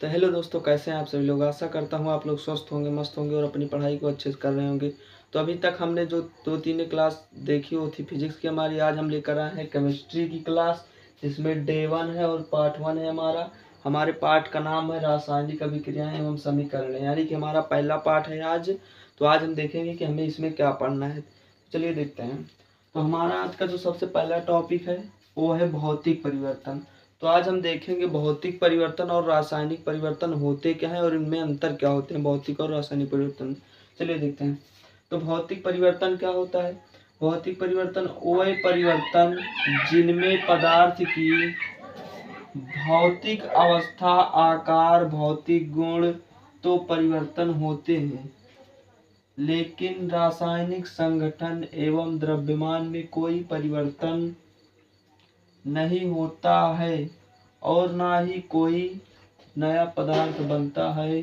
तो हेलो दोस्तों, कैसे हैं आप सभी लोग। आशा करता हूँ आप लोग स्वस्थ होंगे, मस्त होंगे और अपनी पढ़ाई को अच्छे से कर रहे होंगे। तो अभी तक हमने जो 2-3 क्लास देखी वो थी फिजिक्स की हमारी। आज हम लेकर आए हैं केमिस्ट्री की क्लास, जिसमें डे 1 है और पार्ट 1 है हमारा। हमारे पार्ट का नाम है रासायनिक अभिक्रियाएं एवं समीकरण, यानी कि हमारा पहला पार्ट है आज। तो आज हम देखेंगे कि हमें इसमें क्या पढ़ना है। चलिए देखते हैं। तो हमारा आज का जो सबसे पहला टॉपिक है वो है भौतिक परिवर्तन। तो आज हम देखेंगे भौतिक परिवर्तन और रासायनिक परिवर्तन होते क्या है और इनमें अंतर क्या होते हैं, भौतिक और रासायनिक परिवर्तन। चलिए देखते हैं। तो भौतिक परिवर्तन क्या होता है। भौतिक परिवर्तन वो परिवर्तन जिनमें पदार्थ की भौतिक अवस्था, आकार, भौतिक गुण तो परिवर्तन होते हैं, लेकिन रासायनिक संगठन एवं द्रव्यमान में कोई परिवर्तन नहीं होता है और ना ही कोई नया पदार्थ बनता है,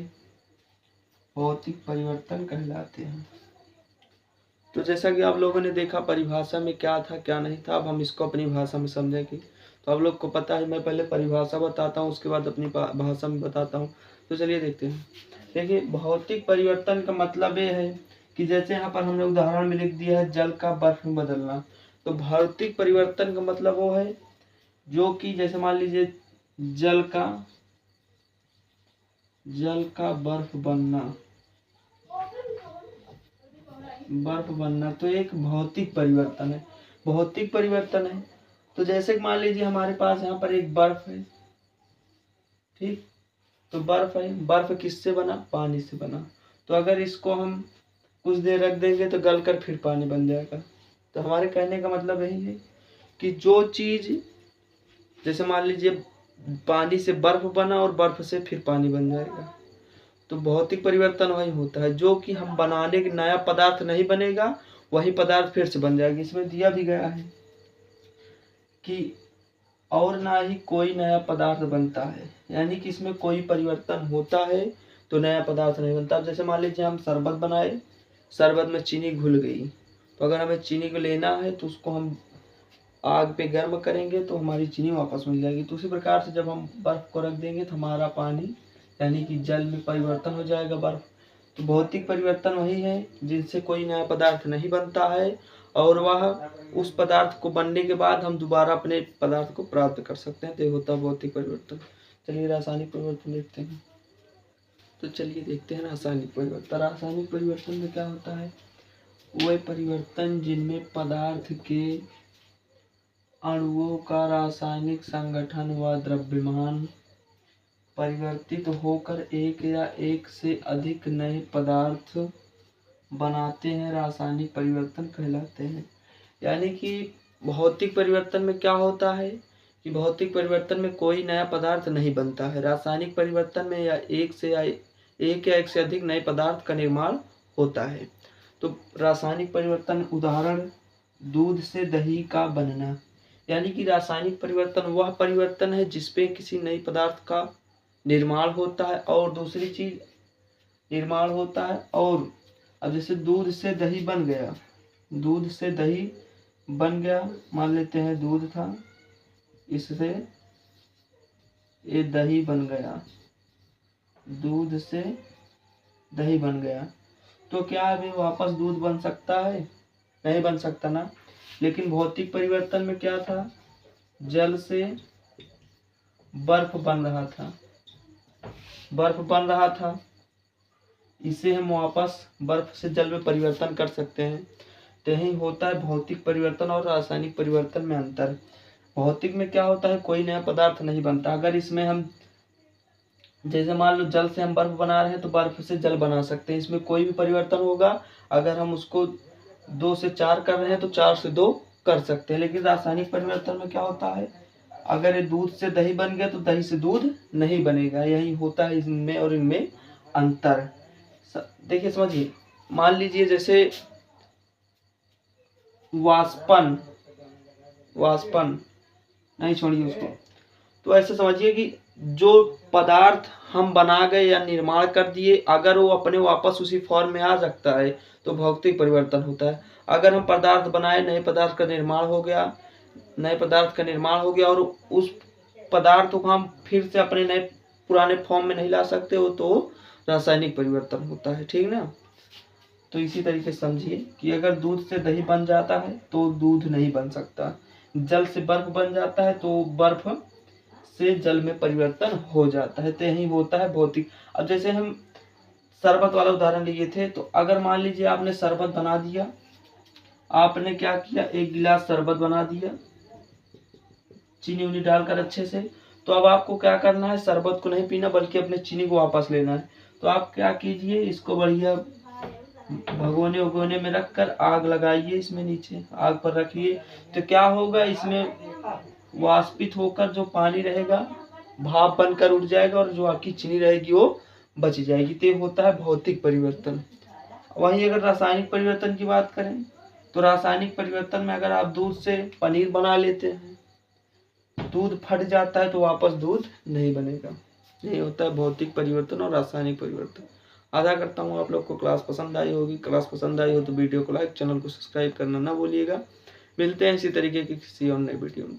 भौतिक परिवर्तन कहलाते हैं। तो जैसा कि आप लोगों ने देखा परिभाषा में क्या था क्या नहीं था, अब हम इसको अपनी भाषा में समझेंगे। तो आप लोग को पता है, मैं पहले परिभाषा बताता हूँ, उसके बाद अपनी भाषा में बताता हूँ। तो चलिए देखते हैं। देखिए, भौतिक परिवर्तन का मतलब ये है कि जैसे यहाँ पर हमने उदाहरण में लिख दिया है जल का बर्फ में बदलना। तो भौतिक परिवर्तन का मतलब वो है जो कि जैसे मान लीजिए जल का बर्फ बनना तो एक भौतिक परिवर्तन है। भौतिक परिवर्तन है। तो जैसे मान लीजिए हमारे पास यहाँ पर एक बर्फ है, ठीक। तो बर्फ है, बर्फ किससे बना, पानी से बना। तो अगर इसको हम कुछ देर रख देंगे तो गलकर फिर पानी बन जाएगा। तो हमारे कहने का मतलब यही है कि जो चीज, जैसे मान लीजिए पानी से बर्फ बना और बर्फ से फिर पानी बन जाएगा। तो भौतिक परिवर्तन वही होता है, जो कि हम बनाने के नया पदार्थ नहीं बनेगा, वही पदार्थ फिर से बन जाएगा। इसमें दिया भी गया है कि और ना ही कोई नया पदार्थ बनता है, यानी कि इसमें कोई परिवर्तन होता है तो नया पदार्थ नहीं बनता। अब जैसे मान लीजिए हम शरबत बनाए, शरबत में चीनी घुल गई। तो अगर हमें चीनी को लेना है तो उसको हम आग पे गर्म करेंगे तो हमारी चीनी वापस मिल जाएगी। तो उसी प्रकार से जब हम बर्फ को रख देंगे तो हमारा पानी यानी कि जल में परिवर्तन हो जाएगा, बर्फ। तो भौतिक परिवर्तन वही है जिनसे कोई नया पदार्थ नहीं बनता है और वह उस पदार्थ को बनने के बाद हम दोबारा अपने पदार्थ को प्राप्त कर सकते हैं। तो ये होता है भौतिक परिवर्तन। चलिए रासायनिक परिवर्तन देखते हैं। तो चलिए देखते हैं रासायनिक परिवर्तन। रासायनिक परिवर्तन में क्या होता है, वह परिवर्तन जिनमें पदार्थ के अणुओं का रासायनिक संगठन व द्रव्यमान परिवर्तित होकर एक या एक से अधिक नए पदार्थ बनाते हैं, रासायनिक परिवर्तन कहलाते हैं। यानी कि भौतिक परिवर्तन में क्या होता है कि भौतिक परिवर्तन में कोई नया पदार्थ नहीं बनता है। रासायनिक परिवर्तन में एक या एक से अधिक नए पदार्थ का निर्माण होता है। तो रासायनिक परिवर्तन उदाहरण, दूध से दही का बनना। यानी कि रासायनिक परिवर्तन वह परिवर्तन है जिसपे किसी नए पदार्थ का निर्माण होता है और दूसरी चीज निर्माण होता है। और अब जैसे दूध से दही बन गया, दूध से दही बन गया, मान लेते हैं दूध था, इससे ये दही बन गया, दूध से दही बन गया। तो क्या अभी वापस दूध बन सकता है, नहीं बन सकता ना। लेकिन भौतिक परिवर्तन में क्या था, जल से बर्फ बन रहा था, इसे हम वापस बर्फ से जल में परिवर्तन कर सकते हैं। तो यही होता है भौतिक परिवर्तन और रासायनिक परिवर्तन में अंतर। भौतिक में क्या होता है, कोई नया पदार्थ नहीं बनता। अगर इसमें हम जैसे मान लो जल से हम बर्फ बना रहे हैं तो बर्फ से जल बना सकते हैं, इसमें कोई भी परिवर्तन होगा। अगर हम उसको 2 से 4 कर रहे हैं तो 4 से 2 कर सकते हैं। लेकिन रासायनिक परिवर्तन में क्या होता है, अगर ये दूध से दही बन गया तो दही से दूध नहीं बनेगा। यही होता है इनमें और इनमें अंतर। देखिए समझिए, मान लीजिए जैसे वाष्पन नहीं, छोड़िए उसको। तो ऐसे समझिए कि जो पदार्थ हम बना गए या निर्माण कर दिए, अगर वो अपने वापस उसी फॉर्म में आ सकता है तो भौतिक परिवर्तन होता है। अगर हम पदार्थ बनाए, नए पदार्थ का निर्माण हो गया और उस पदार्थ को हम फिर से अपने नए पुराने फॉर्म में नहीं ला सकते हो तो रासायनिक परिवर्तन होता है, ठीक ना। तो इसी तरीके से समझिए कि अगर दूध से दही बन जाता है तो दूध नहीं बन सकता, जल से बर्फ बन जाता है तो बर्फ से जल में परिवर्तन हो जाता है, तो यही होता है भौतिक। अब जैसे हम शरबत वाला उदाहरण लिए थे, तो अगर मान लीजिए आपने शरबत बना दिया, आपने क्या किया, एक गिलास शरबत बना दिया चीनी उनी डालकर अच्छे से, तो अब आपको क्या करना है, शरबत को नहीं पीना बल्कि अपने चीनी को वापस लेना है। तो आप क्या कीजिए, इसको बढ़िया भगोने उगोने में रखकर आग लगाइए, इसमें नीचे आग पर रखिए, तो क्या होगा, इसमें वाष्पित होकर जो पानी रहेगा भाप बनकर उठ जाएगा और जो आपकी चीनी रहेगी वो बच जाएगी। तो ये होता है भौतिक परिवर्तन। वहीं अगर रासायनिक परिवर्तन की बात करें तो रासायनिक परिवर्तन में अगर आप दूध से पनीर बना लेते हैं, दूध फट जाता है तो वापस दूध नहीं बनेगा। ये होता है भौतिक परिवर्तन और रासायनिक परिवर्तन। आशा करता हूँ आप लोग को क्लास पसंद आई होगी। क्लास पसंद आई हो तो वीडियो को लाइक, चैनल को सब्सक्राइब करना ना भूलिएगा। मिलते हैं इसी तरीके की किसी और नए वीडियो में।